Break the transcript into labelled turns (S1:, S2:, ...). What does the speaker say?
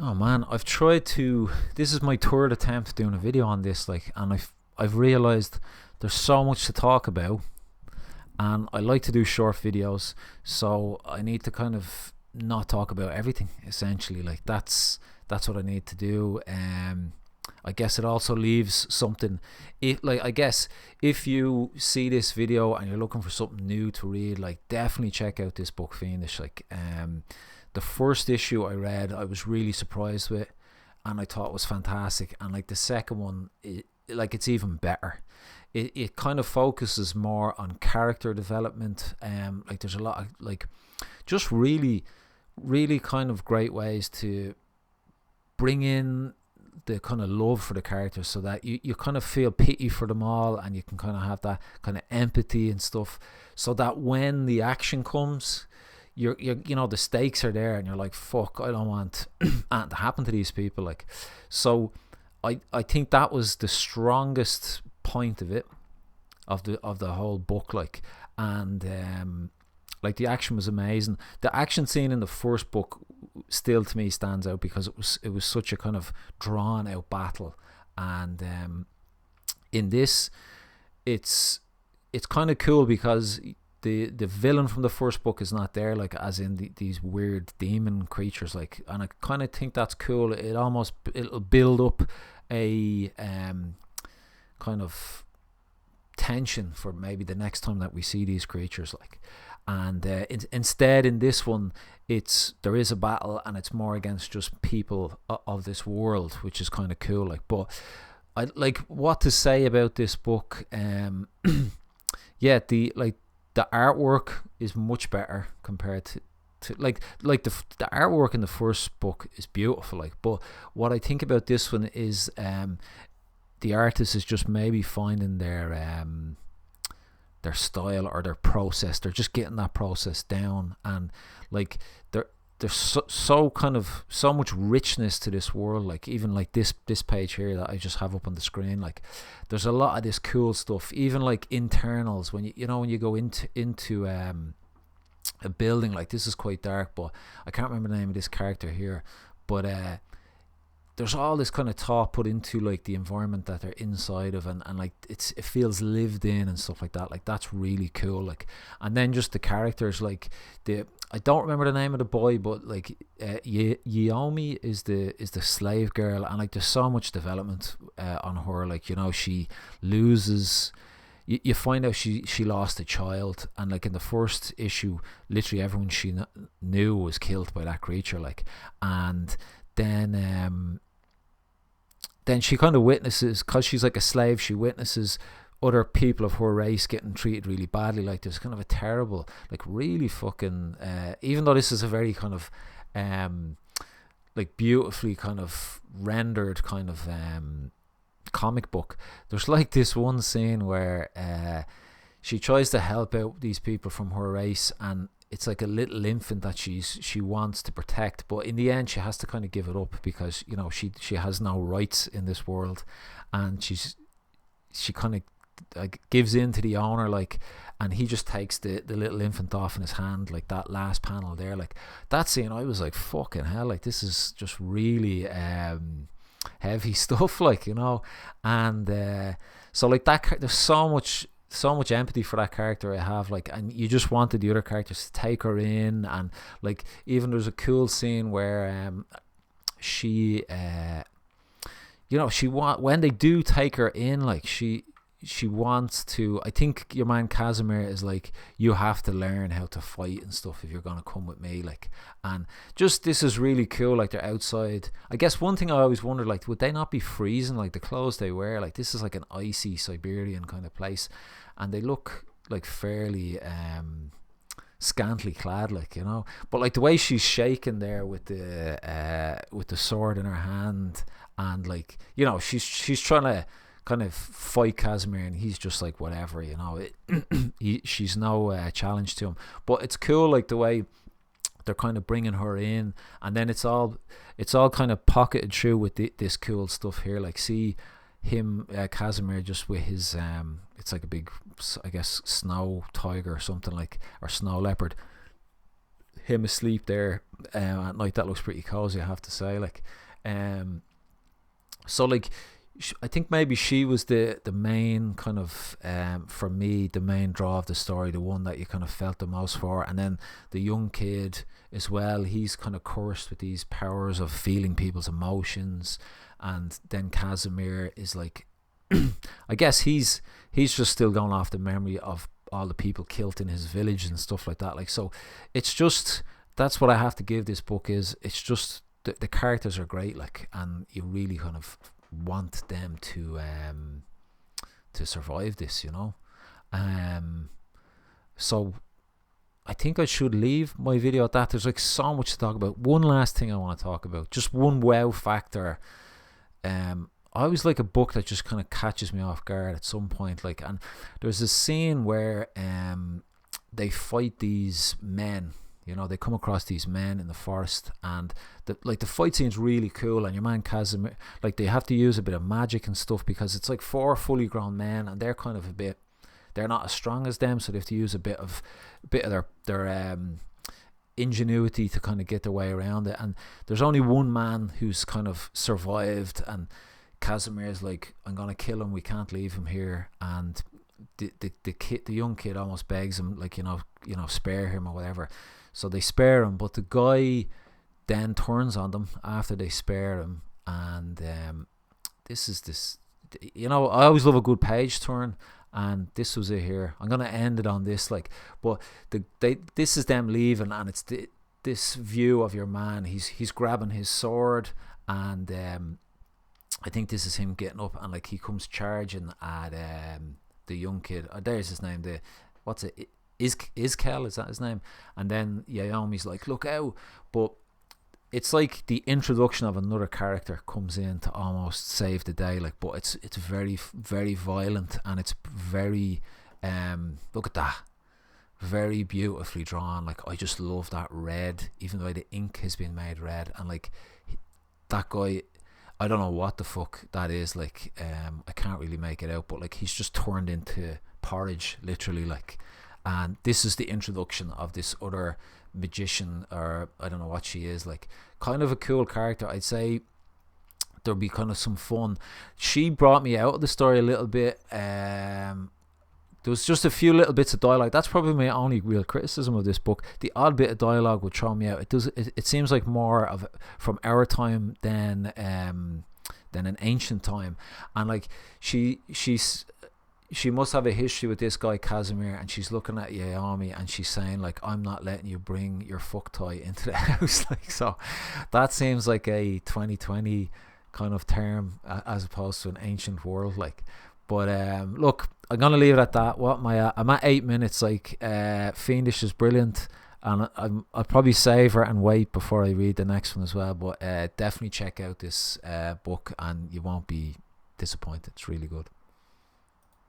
S1: Oh man, I've tried to. This is my third attempt doing a video on this, and I've realized there's so much to talk about, and I like to do short videos, so I need to kind of not talk about everything. Essentially, that's what I need to do. I guess it also leaves something. I guess if you see this video and you're looking for something new to read, definitely check out this book, Fiendish. The first issue I read, I was really surprised with, and I thought it was fantastic. And the second one, it's even better. It kind of focuses more on character development. There's a lot of just really, really kind of great ways to bring in the kind of love for the characters, so that you kind of feel pity for them all, and you can kind of have that kind of empathy and stuff, so that when the action comes, you're the stakes are there, and you're like, fuck, I don't want anything to happen to these people. So I think that was the strongest point of it, of the whole book. And the action was amazing. The action scene in the first book still to me stands out, because it was such a kind of drawn out battle, and in this it's kind of cool, because the villain from the first book is not there, as in these weird demon creatures, and I kind of think that's cool. It'll build up a kind of tension for maybe the next time that we see these creatures, and instead in this one there is a battle, and it's more against just people of this world, which is kind of cool. But I what to say about this book. Yeah, the artwork is much better compared to the artwork in the first book is beautiful, but what I think about this one is the artist is just maybe finding their style or their process. They're just getting that process down, and there's so kind of so much richness to this world. Even this page here that I just have up on the screen, there's a lot of this cool stuff, even internals. When when you go into a building, this is quite dark, but I can't remember the name of this character here, but there's all this kind of thought put into the environment that they're inside of, and it feels lived in and stuff like that. That's really cool. And then just the characters, I don't remember the name of the boy, but Yaomi is the slave girl, and there's so much development on her. She loses. You find out she lost a child, and in the first issue, literally everyone she knew was killed by that creature. And then she kind of witnesses, because she's a slave, she witnesses other people of her race getting treated really badly. There's kind of a terrible, really fucking even though this is a very kind of beautifully kind of rendered kind of comic book, there's this one scene where she tries to help out these people from her race, and it's a little infant that she wants to protect, but in the end she has to kind of give it up, because she has no rights in this world, and she kind of gives in to the owner, and he just takes the little infant off in his hand. That last panel there, that scene, I was fucking hell, this is just really heavy stuff, and so that, there's so much empathy for that character I have, and you just wanted the other characters to take her in, and even there's a cool scene where she when they do take her in, she wants to, I think your man Casimir is you have to learn how to fight and stuff if you're gonna come with me, and just, this is really cool. They're outside. I guess one thing I always wondered, would they not be freezing, the clothes they wear, this is an icy Siberian kind of place, and they look fairly scantily clad, but the way she's shaking there with the sword in her hand, and she's trying to kind of fight Casimir, and he's just whatever, she's no challenge to him. But it's cool, the way they're kind of bringing her in, and then it's all kind of pocketed through with this cool stuff here. See him, Casimir, just with his it's a big, I guess, snow tiger or something, or snow leopard. him asleep there at night. That looks pretty cozy, I have to say. Like, so like, I think maybe she was the main kind of, for me, the main draw of the story, the one that you kind of felt the most for. And then the young kid as well, he's kind of cursed with these powers of feeling people's emotions. And then Casimir is like, I guess he's just still going off the memory of all the people killed in his village and stuff like that. Like, so it's just, that's what I have to give this book is, it's just the characters are great, like, and you really kind of want them to survive this, you know. So I think I should leave my video at that. There's like so much to talk about. One last thing I want to talk about, just one wow factor. I always like a book that just kind of catches me off guard at some point. Like, and there's a scene where they fight these men. You know, they come across these men in the forest, and the fight scene's really cool. And your man Casimir, like, they have to use a bit of magic and stuff because it's like 4 fully grown men, and they're kind of a bit, they're not as strong as them, so they have to use a bit of their ingenuity to kind of get their way around it. And there's only one man who's kind of survived, and Casimir's like, I'm gonna kill him, we can't leave him here. And the young kid almost begs him, like, you know, spare him or whatever. So they spare him, but the guy then turns on them after they spare him. And this, you know, I always love a good page turn, and this was it here. I'm gonna end it on this, like, but this is them leaving, and it's this view of your man. He's grabbing his sword, and I think this is him getting up, and like he comes charging at the young kid. There's his name. What's it? Iskel, is that his name? And then Yaomi's like, look out! But it's like the introduction of another character comes in to almost save the day. Like, but it's very, very violent, and it's very look at that, very beautifully drawn. Like, I just love that red, even though the ink has been made red, and like that guy, I don't know what the fuck that is, like, I can't really make it out, but like he's just turned into porridge, literally, like. And this is the introduction of this other magician, or I don't know what she is, like, kind of a cool character. I'd say there'll be kind of some fun. She brought me out of the story a little bit. There was just a few little bits of dialogue. That's probably my only real criticism of this book. The odd bit of dialogue would throw me out. It seems like more of from our time than an ancient time. And like she must have a history with this guy Casimir, and she's looking at Yaomi and she's saying, like, I'm not letting you bring your fuck toy into the house. Like, so that seems like a 2020 kind of term as opposed to an ancient world, like. But look, I'm gonna leave it at that. I'm at 8 minutes. Like, Fiendish is brilliant, and I'll probably save her and wait before I read the next one as well. But definitely check out this book, and you won't be disappointed. It's really good.